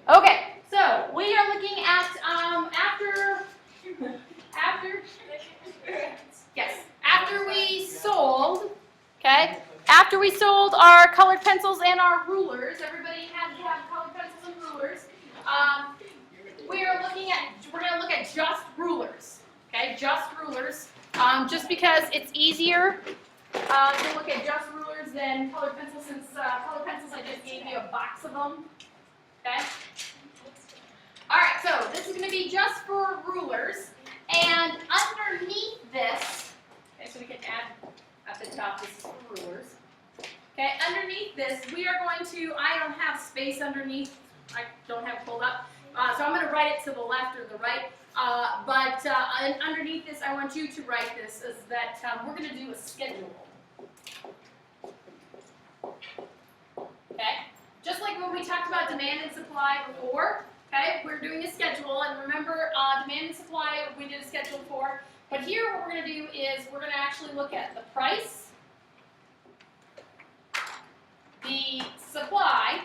Okay, so we are looking at after we sold, okay, after we sold our colored pencils and our rulers, everybody had to have colored pencils and rulers. We're going to look at just rulers, okay, just rulers, just because it's easier to look at just rulers than colored pencils, since colored pencils I just gave you a box of them, okay. All right, so this is going to be just for rulers, and underneath this, okay, so we can add at the top, this is for rulers. Okay, underneath this, we are going to, I don't have space underneath, I don't have it pulled up, so I'm going to write it to the left or the right, but underneath this, I want you to write this, is that we're going to do a schedule. Okay, just like when we talked about demand and supply before, okay, we're doing a schedule, and remember, demand and supply, we did a schedule for, but here what we're going to do is we're going to actually look at the price, the supply,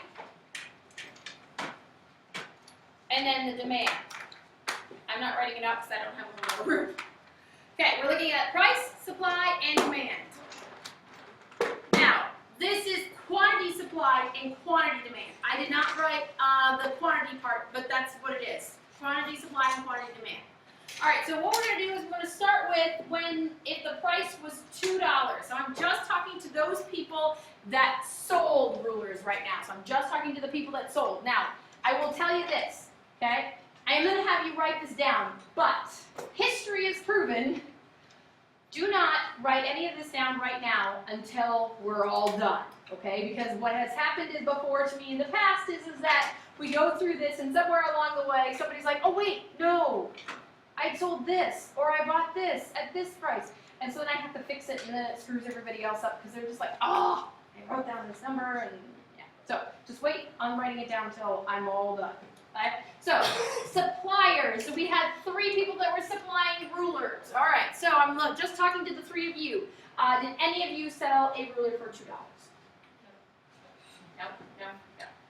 and then the demand. I'm not writing it out because I don't have a little room. Okay, we're looking at price, supply, and demand. Now, this is quantity supply and quantity demand. I did not write the quantity part, but that's what it is. Quantity supply and quantity demand. All right, so what we're going to do is we're going to start with if the price was $2. So I'm just talking to those people that sold rulers right now. So I'm just talking to the people that sold. Now, I will tell you this, okay? I am going to have you write this down, but history has proven, do not write any of this down right now until we're all done, okay? Because what has happened is before to me in the past is that we go through this and somewhere along the way somebody's like, oh wait, no, I sold this or I bought this at this price. And so then I have to fix it and then it screws everybody else up because they're just like, oh, I wrote down this number and yeah. So just wait on writing it down until I'm all done. Okay? So suppliers, so we had 3 people that were supplying rulers. All right, so I'm just talking to the 3 of you. Did any of you sell a ruler for $2? No.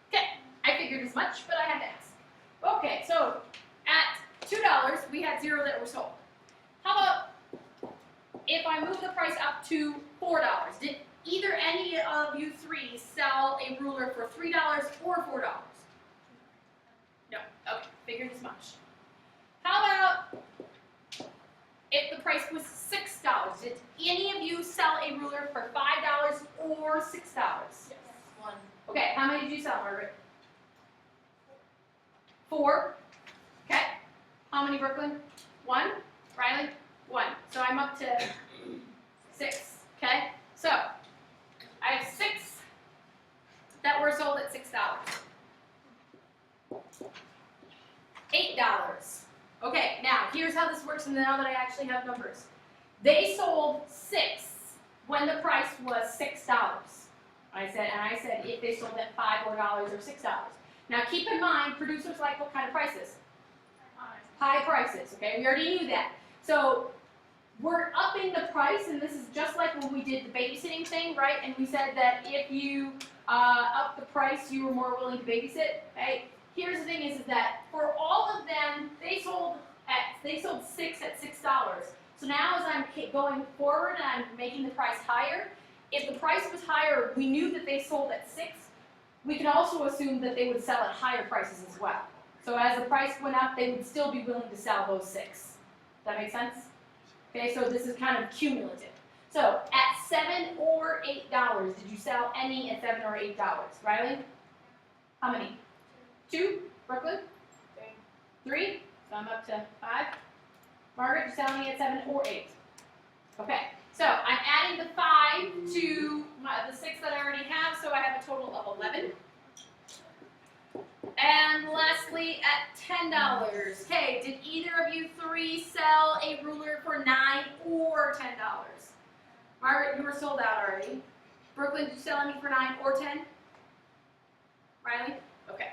Okay, I figured as much, but I had to ask. Okay, so at $2, we had 0 that were sold. How about if I move the price up to $4? Did either any of you 3 sell a ruler for $3 or $4? No. Okay, figured as much. How about if the price was $6? Did any of you sell a ruler for $5 or $6? Yes. 1. Okay, how many did you sell, Margaret? 4. Okay. How many, Brooklyn? 1. Riley? 1. So I'm up to 6. Okay. So I have 6 that were sold at $6. $8. Okay, now here's how this works, and now that I actually have numbers. They sold 6 when the price was $6. I said if they sold at $5 or $6. Now keep in mind, producers like what kind of prices? High prices, okay? We already knew that. So we're upping the price, and this is just like when we did the babysitting thing, right? And we said that if you up the price, you were more willing to babysit, okay? Here's the thing is that for all of them, they sold 6 at $6. So now as I'm going forward and I'm making the price higher, if the price was higher, we knew that they sold at 6. We can also assume that they would sell at higher prices as well. So as the price went up, they would still be willing to sell those 6. Does that make sense? Okay, so this is kind of cumulative. So at $7 or $8, did you sell any at $7 or $8? Riley? How many? 2? Brooklyn? 3? So I'm up to 5. Margaret, you're selling me at 7 or 8. Okay, so I'm adding the 5 to the 6 that I already have, so I have a total of 11. And lastly, at $10. Okay, did either of you 3 sell a ruler for $9 or $10? Margaret, you were sold out already. Brooklyn, did you sell any for $9 or $10? Riley? Okay.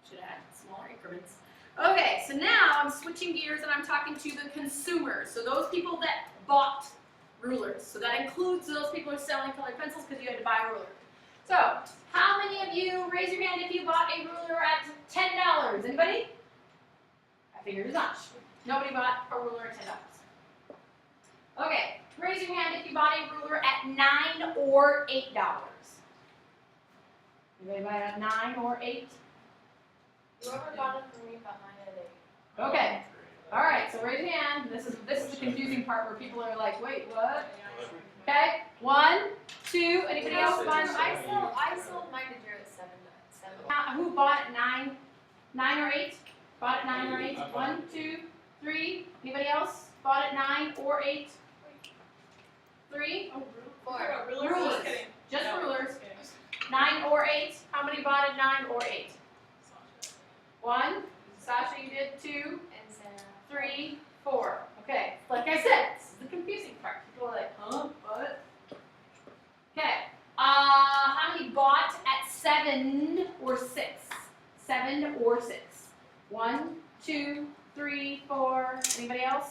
Should have had smaller increments. Okay, so now I'm switching gears and I'm talking to the consumers. So those people that bought rulers. So that includes those people who are selling colored pencils because you had to buy a ruler. So, how many of you, raise your hand if you bought a ruler at $10? Anybody? I figured as much. Nobody bought a ruler at $10. Okay, raise your hand if you bought a ruler at $9 or $8. Anybody buy it at 9 or 8? Whoever got it for me got mine at 8. Okay. All right. So raise your hand. This is the confusing part where people are like, wait, what? Okay. 1, 2. Anybody else buy them? I sold mine to Jared at 7. Who bought it 9? 9 or 8? Bought it 9 or 8? 1, 2, 3. Anybody else bought it 9 or 8? 3. 4. Rulers. Just rulers. 9 or 8. How many bought it 9 or 8? 1. Sasha, you did 2. And Sarah. 3, 4. Okay. Like I said, this is the confusing part. People are like, huh? What? Okay. How many bought at 7 or 6? 7 or 6. 1, 2, 3, 4. Anybody else?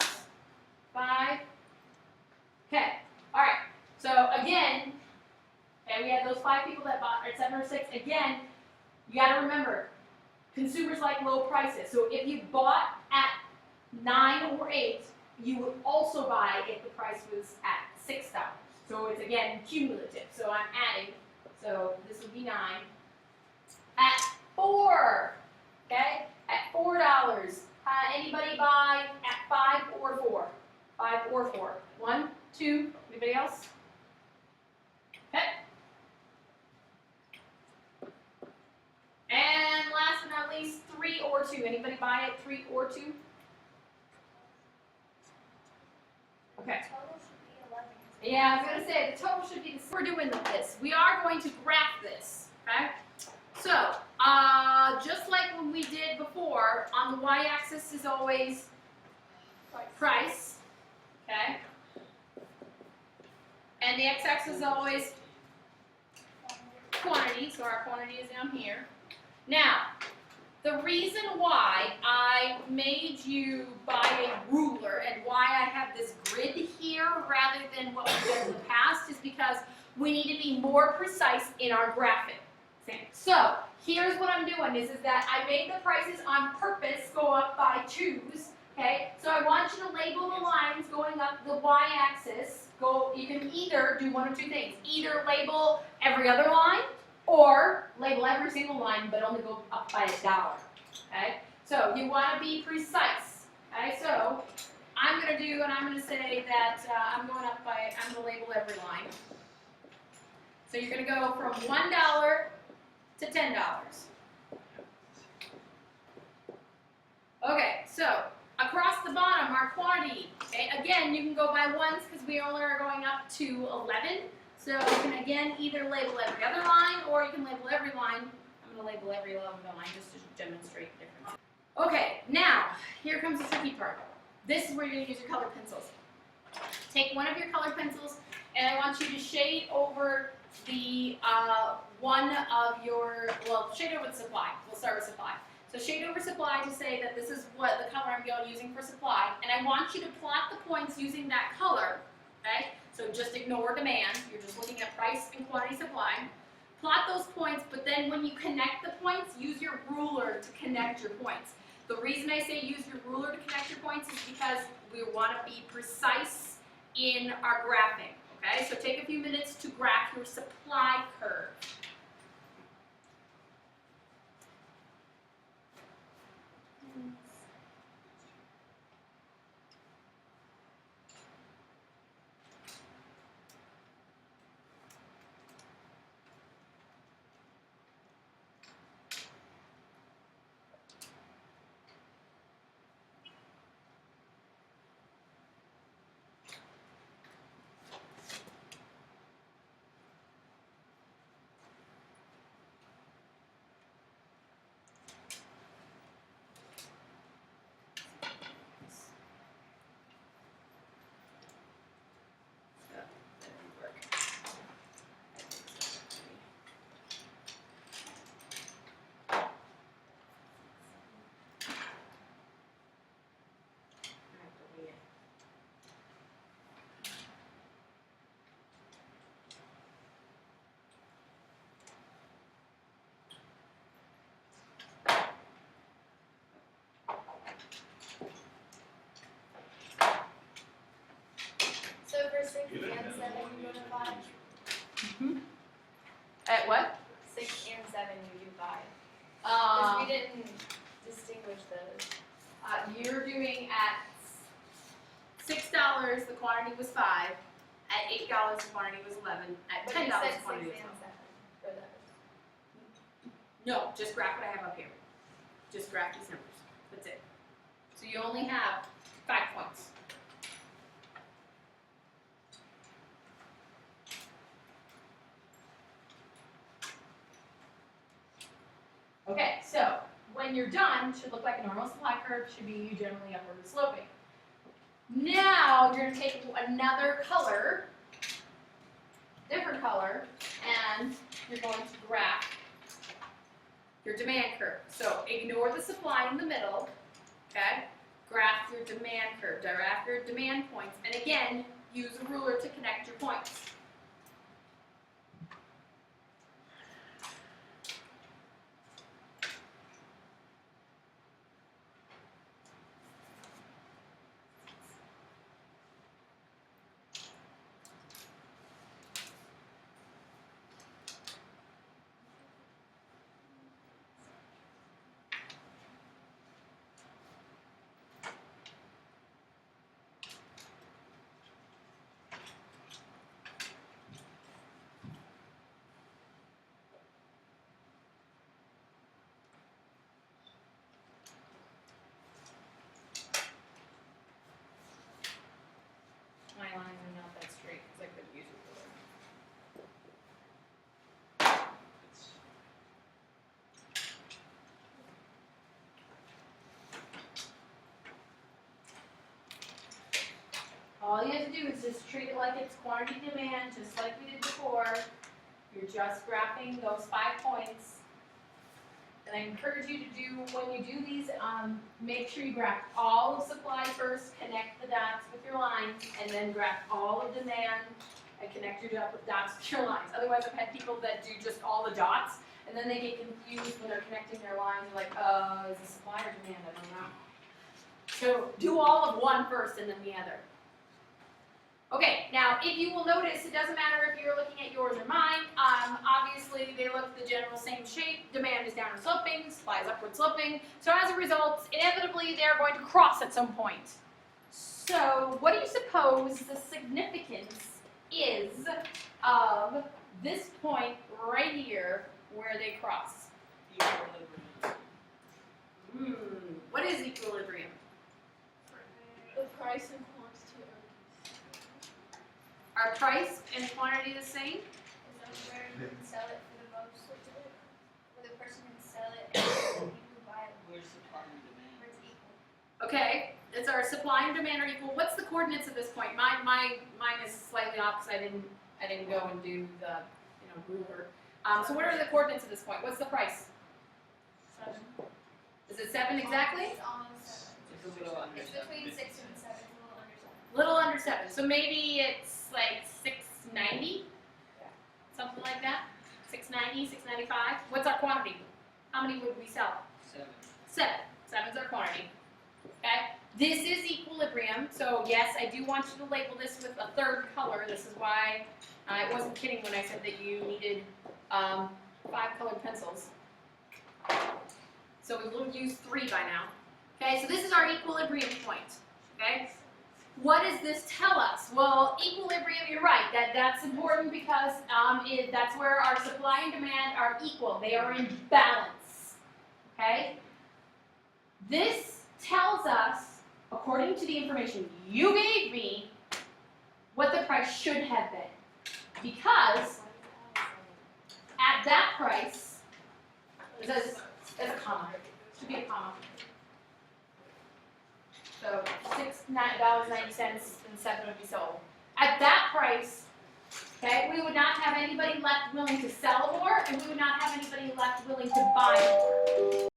5. Okay. All right. So again, okay, we had those 5 people that bought at 7 or 6. Again, you got to remember, consumers like low prices. So if you bought at 9 or 8, you would also buy if the price was at $6. So it's again cumulative. So I'm adding. So this would be 9. At 4, okay? At $4. Anybody buy at 5 or 4? 5 or 4. 1, 2. Anybody else? Okay. And last but not least, 3 or 2. Anybody buy at 3 or 2? Okay. Yeah, I was going to say, the total should be the same. We're doing this. We are going to graph this, okay? So, just like when we did before, on the y-axis is always price, okay? And the x-axis is always quantity, so our quantity is down here. Now, the reason why I made you buy a ruler and why I have this grid here rather than what we've done in the past is because we need to be more precise in our graphic. So, here's what I'm doing is that I made the prices on purpose go up by 2s, okay? So I want you to label the lines going up the y-axis. You can either do one of 2 things. Either label every other line, or label every single line, but only go up by $1, okay? So you want to be precise, okay? So I'm going to do, and I'm going to say that I'm going to label every line. So you're going to go from $1 to $10. Okay, so across the bottom, our quantity, okay? Again, you can go by ones because we only are going up to 11. So you can again either label every other line or you can label every line. I'm going to label every 11 line just to demonstrate the difference. Okay, now here comes the tricky part. This is where you're going to use your color pencils. Take one of your color pencils and I want you to shade over the one of your, well, shade over the supply. We'll start with supply. So shade over supply to say that this is what the color I'm using for supply. And I want you to plot the points using that color, okay? So just ignore demand. You're just looking at price and quantity supply. Plot those points, but then when you connect the points, use your ruler to connect your points. The reason I say use your ruler to connect your points is because we want to be precise in our graphing. Okay, so take a few minutes to graph your supply curve. when you do 5? Because we Um, didn't distinguish those. you're doing at $6, the quantity was 5. At $8, the quantity was 11. At But $10, you the said 6 quantity and was 7 for those. 12. No, just graph what I have up here. Just graph these numbers. That's it. So you only have 5 points. Okay, so when you're done, it should look like a normal supply curve, should be generally upward sloping. Now you're going to take another color, different color, and you're going to graph your demand curve. So ignore the supply in the middle, okay? Graph your demand curve, graph your demand points, and again, use a ruler to connect your points. My lines are not that straight because I couldn't use a ruler. All you have to do is just treat it like it's quantity demand, just like we did before. You're just graphing those 5 points. And I encourage you to do, when you do these, make sure you graph all of supply first, connect the dots with your lines, and then graph all of demand and connect your dots with your lines. Otherwise, I've had people that do just all the dots, and then they get confused when they're connecting their lines. They're like, is it supply or demand? I don't know. So do all of one first and then the other. Okay, now if you will notice, it doesn't matter if you're looking at yours or mine. Obviously, they look the general same shape. Demand is downward sloping, supply is upward sloping. So as a result, inevitably, they're going to cross at some point. So what do you suppose the significance is of this point right here where they cross? What is equilibrium? The price and quantity Are price and quantity the same? Is that where you can sell it for the most, where the person can sell it and the people who buy it, Where's supply and demand? where it's equal? Okay, it's our supply and demand are equal. What's the coordinates at this point? Mine is slightly off because I didn't go and do the ruler. So what are the coordinates at this point? What's the price? 7. Is it 7 exactly? It's almost 7. It's a little under It's seven. between 6 and 7, it's a little under 7. Little under 7. So maybe it's like 690, something like that. 690, 695. What's our quantity? How many would we sell? 7. 7. 7's our quantity. Okay. This is equilibrium. So yes, I do want you to label this with a third color. This is why I wasn't kidding when I said that you needed 5 colored pencils. So we will use 3 by now. Okay. So this is our equilibrium point. Okay. What does this tell us? Well, equilibrium, you're right, that's important because that's where our supply and demand are equal. They are in balance, okay? This tells us, according to the information you gave me, what the price should have been. Because at that price, there's a comma, should be a comma. So $6.90 and 7 would be sold. At that price, okay, we would not have anybody left willing to sell more, and we would not have anybody left willing to buy more.